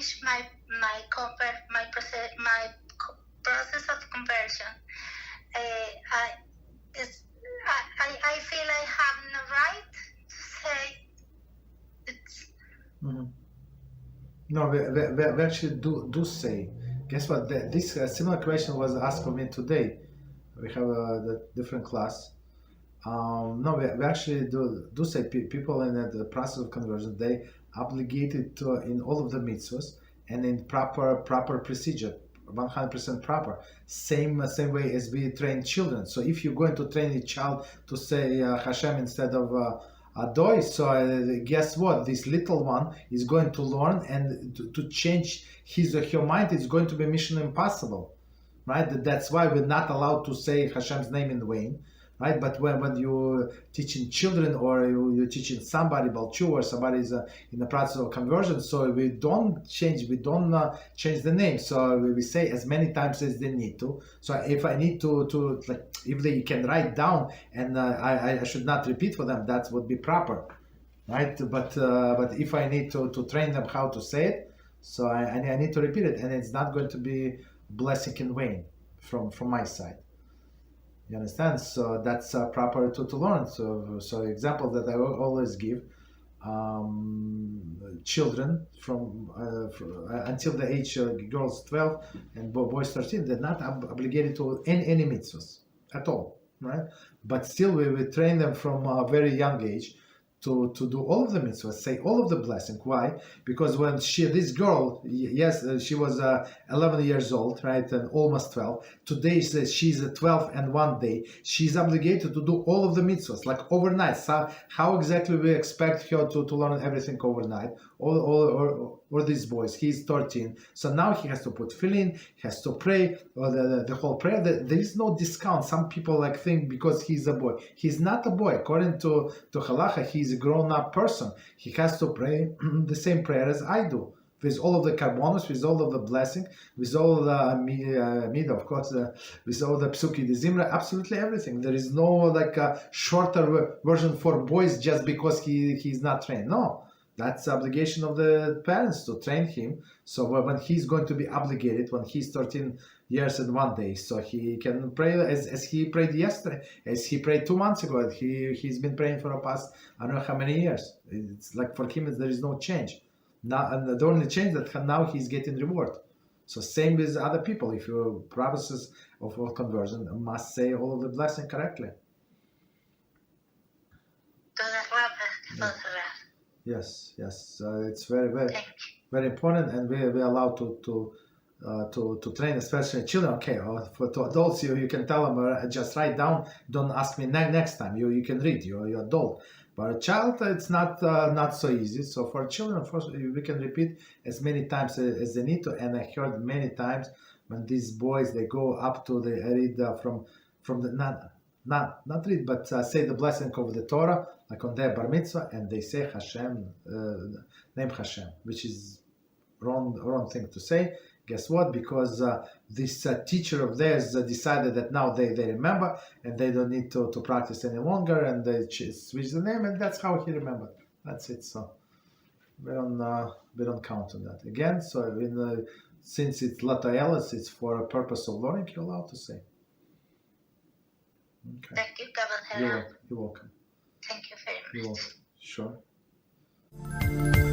finish my process of conversion. I feel I have no right to say it's. Mm-hmm. No, we actually do say. Guess what? This similar question was asked for me today. We have the different class. No, we actually do say people in the process of conversion, they obligated to in all of the mitzvahs and in proper procedure, 100% proper. Same way as we train children. So if you're going to train a child to say Hashem instead of Adoi, so guess what? This little one is going to learn, and to change his or her mind is going to be mission impossible, right? That's why we're not allowed to say Hashem's name in vain. Right, but when you're teaching children or you're teaching somebody about you or somebody is in the process of conversion, so we don't change the name. So we say as many times as they need to. So if I need to like, if they can write down and I should not repeat for them, that would be proper, right? But if I need to train them how to say it, so I need to repeat it, and it's not going to be blessing in vain from my side. You understand? So that's proper to learn. So example that I always give, children from until the age girls 12 and boys 13, they're not obligated to any mitzvahs at all, right? But still we train them from a very young age to do all of the mitzvahs, say all of the blessing. Why? Because when this girl, yes, she was 11 years old, right, and almost 12. Today she's 12 and 1 day. She's obligated to do all of the mitzvahs, like overnight. So how exactly we expect her to learn everything overnight? Or these boys, he's 13. So now he has to put tefillin, he has to pray, or the whole prayer. There is no discount. Some people like think because he's a boy. He's not a boy. According to halacha, he's a grown-up person. He has to pray the same prayer as I do, with all of the karbonos, with all of the blessing, with all the midah, of course, with all the psuki, the zimra, absolutely everything. There is no like a shorter version for boys just because he's not trained. No. That's the obligation of the parents to train him. So when he's going to be obligated, when he's 13 years and 1 day, so he can pray as he prayed yesterday, as he prayed 2 months ago. He's been praying for the past, I don't know how many years. It's like for him, there is no change. Now, and the only change that now he's getting reward. So same with other people. If your process of conversion must say all of the blessing correctly. Yes. It's very important, and we're allowed to train, especially children. Okay, or to adults, you can tell them just write down. Don't ask me next time. You can read. You're adult. But a child, it's not so easy. So for children, of course, we can repeat as many times as they need to. And I heard many times when these boys they go up to the read from the not read, but say the blessing of the Torah, like on their bar mitzvah, and they say Hashem, name Hashem, which is wrong thing to say. Guess what? Because this teacher of theirs decided that now they remember, and they don't need to practice any longer, and they switch the name, and that's how he remembered. That's it. So we don't count on that again. So since it's latayelis, it's for a purpose of learning. You're allowed to say. Okay. Thank you, Kabbalah. You're welcome. Thank you very much. You're welcome. Sure.